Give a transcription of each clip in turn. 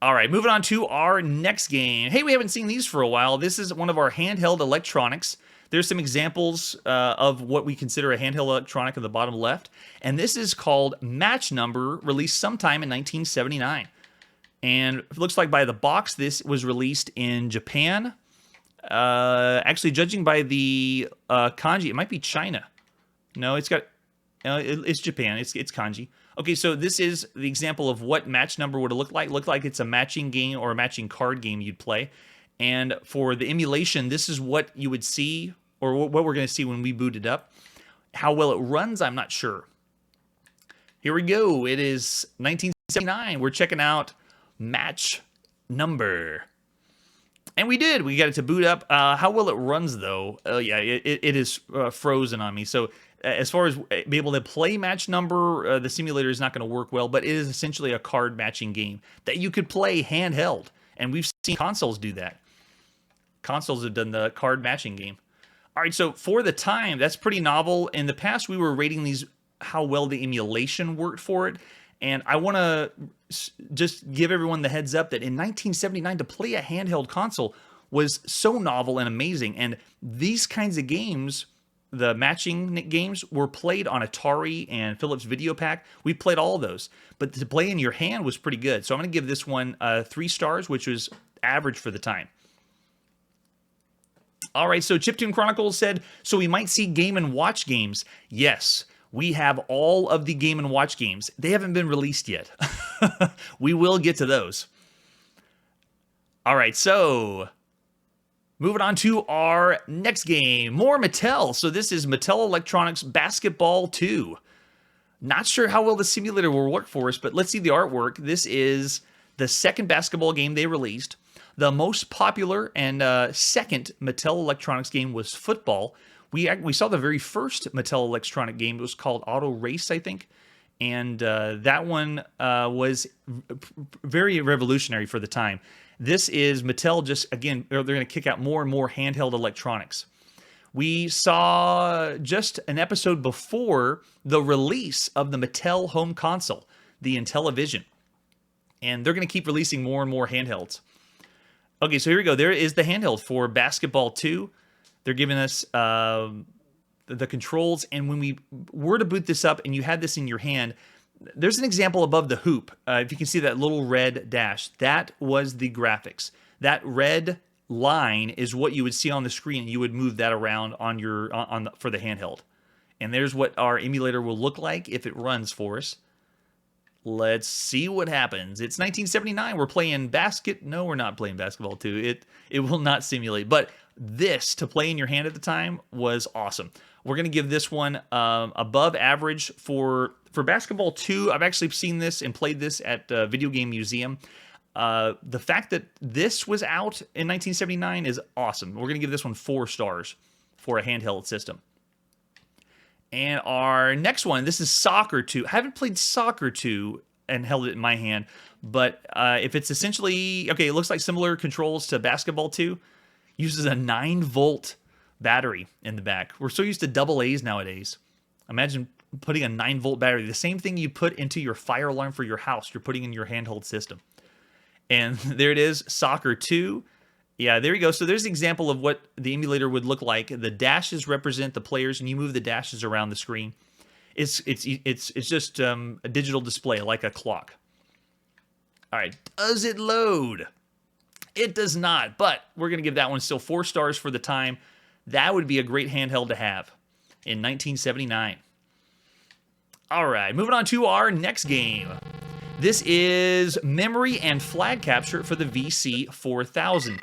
All right, moving on to our next game. Hey, we haven't seen these for a while. This is one of our handheld electronics. There's some examples of what we consider a handheld electronic in the bottom left. And this is called Match Number, released sometime in 1979. And it looks like by the box, this was released in Japan. Actually, judging by the kanji, it might be China. No, it's Japan. It's kanji. Okay, so this is the example of what Match Number would look like. Look like it's a matching game or a matching card game you'd play. And for the emulation, this is what you would see, or what we're going to see when we boot it up. How well it runs, I'm not sure. Here we go. It is 1979. We're checking out Match Number. And we did. We got it to boot up. How well it runs, though, yeah, it is frozen on me. So as far as being able to play Match Number, the simulator is not going to work well, but it is essentially a card matching game that you could play handheld. And we've seen consoles do that. Consoles have done the card matching game. All right, so for the time, that's pretty novel. In the past, we were rating these how well the emulation worked for it. And I want to just give everyone the heads up that in 1979, to play a handheld console was so novel and amazing. And these kinds of games, the matching games, were played on Atari and Philips Video Pack. We played all of those. But to play in your hand was pretty good. So I'm going to give this one 3 stars, which was average for the time. All right, so Chiptune Chronicles said, so we might see Game & Watch games. Yes, we have all of the Game & Watch games. They haven't been released yet. We will get to those. All right, so moving on to our next game. More Mattel. So this is Mattel Electronics Basketball 2. Not sure how well the simulator will work for us, but let's see the artwork. This is the second basketball game they released. The most popular and second Mattel Electronics game was football. We saw the very first Mattel Electronic game. It was called Auto Race, I think. And that one was very revolutionary for the time. This is Mattel just, again, they're going to kick out more and more handheld electronics. We saw just an episode before the release of the Mattel home console, the Intellivision. And they're going to keep releasing more and more handhelds. Okay, so here we go. There is the handheld for Basketball 2. They're giving us the controls, and when we were to boot this up and you had this in your hand, there's an example above the hoop. If you can see that little red dash, that was the graphics. That red line is what you would see on the screen. You would move that around on your for the handheld. And there's what our emulator will look like if it runs for us. Let's see what happens. It's 1979. We're playing No, we're not playing Basketball 2. It will not simulate. But this, to play in your hand at the time, was awesome. We're going to give this one above average for Basketball 2. I've actually seen this and played this at Video Game Museum. The fact that this was out in 1979 is awesome. We're going to give this one 4 stars for a handheld system. And our next one, this is Soccer 2. I haven't played Soccer 2 and held it in my hand, but if it's essentially, okay, it looks like similar controls to Basketball 2. Uses a 9-volt battery in the back. We're so used to double A's nowadays. Imagine putting a 9-volt battery, the same thing you put into your fire alarm for your house, you're putting in your handheld system. And there it is, Soccer 2. Yeah, there you go. So there's an example of what the emulator would look like. The dashes represent the players, and you move the dashes around the screen. It's just a digital display, like a clock. All right, does it load? It does not, but we're going to give that one still 4 stars for the time. That would be a great handheld to have in 1979. All right, moving on to our next game. This is Memory and Flag Capture for the VC 4000.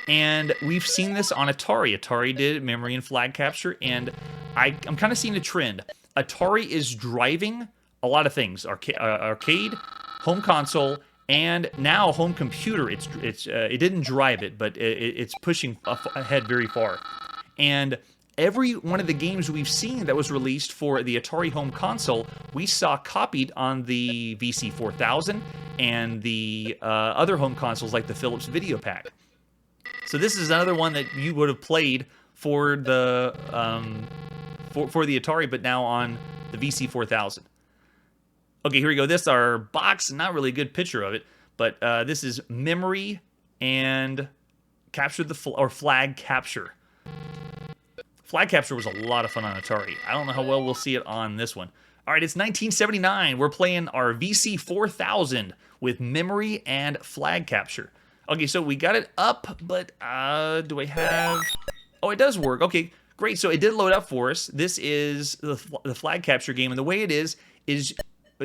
And we've seen this on Atari. Atari did Memory and Flag Capture, and I'm kind of seeing a trend. Atari is driving a lot of things. Arcade, home console, and now home computer. It didn't drive it, but it's pushing ahead very far. And every one of the games we've seen that was released for the Atari home console, we saw copied on the VC 4000 and the other home consoles like the Philips Video Pack. So this is another one that you would have played for the for the Atari, but now on the VC 4000. Okay, here we go. This is our box. Not really a good picture of it, But this is memory and capture the flag capture. Flag capture was a lot of fun on Atari. I don't know how well we'll see it on this one. All right, it's 1979. We're playing our VC 4000 with memory and flag capture. Okay, so we got it up, but do I have... Oh, it does work. Okay, great. So it did load up for us. This is the flag capture game, and the way it is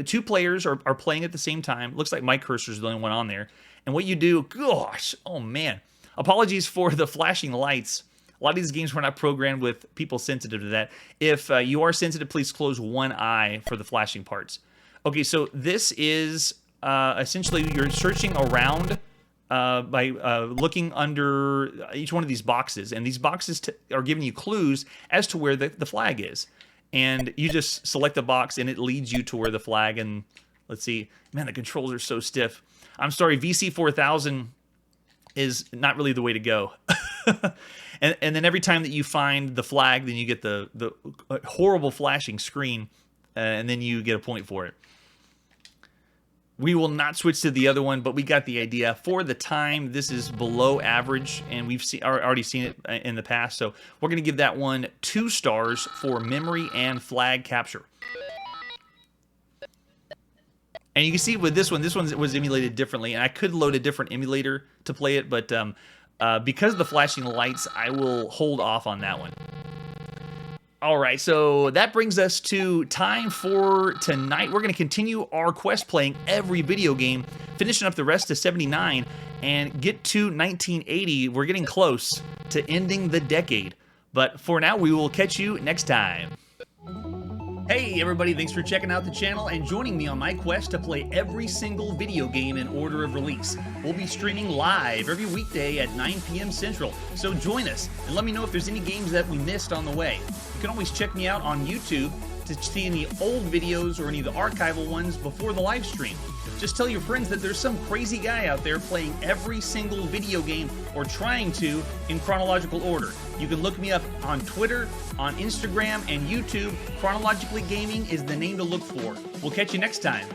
two players are playing at the same time. Looks like my cursor's the only one on there. And what you do... Gosh, oh man. Apologies for the flashing lights. A lot of these games were not programmed with people sensitive to that. If you are sensitive, please close one eye for the flashing parts. Okay, so this is essentially you're searching around by looking under each one of these boxes. And these boxes are giving you clues as to where the flag is. And you just select the box, and it leads you to where the flag. And let's see. Man, the controls are so stiff. I'm sorry, VC 4000 is not really the way to go. And then every time that you find the flag, then you get the horrible flashing screen, and then you get a point for it. We will not switch to the other one, but we got the idea. For the time, this is below average, and we've already seen it in the past, so we're going to give that one 2 stars for memory and flag capture. And you can see with this one was emulated differently, and I could load a different emulator to play it, but because of the flashing lights, I will hold off on that one. All right, so that brings us to time for tonight. We're going to continue our quest playing every video game, finishing up the rest of 79, and get to 1980. We're getting close to ending the decade. But for now, we will catch you next time. Hey everybody, thanks for checking out the channel and joining me on my quest to play every single video game in order of release. We'll be streaming live every weekday at 9 p.m. Central, so join us and let me know if there's any games that we missed on the way. You can always check me out on YouTube to see any old videos or any of the archival ones before the live stream. Just tell your friends that there's some crazy guy out there playing every single video game, or trying to, in chronological order. You can look me up on Twitter, on Instagram, and YouTube. Chronologically Gaming is the name to look for. We'll catch you next time.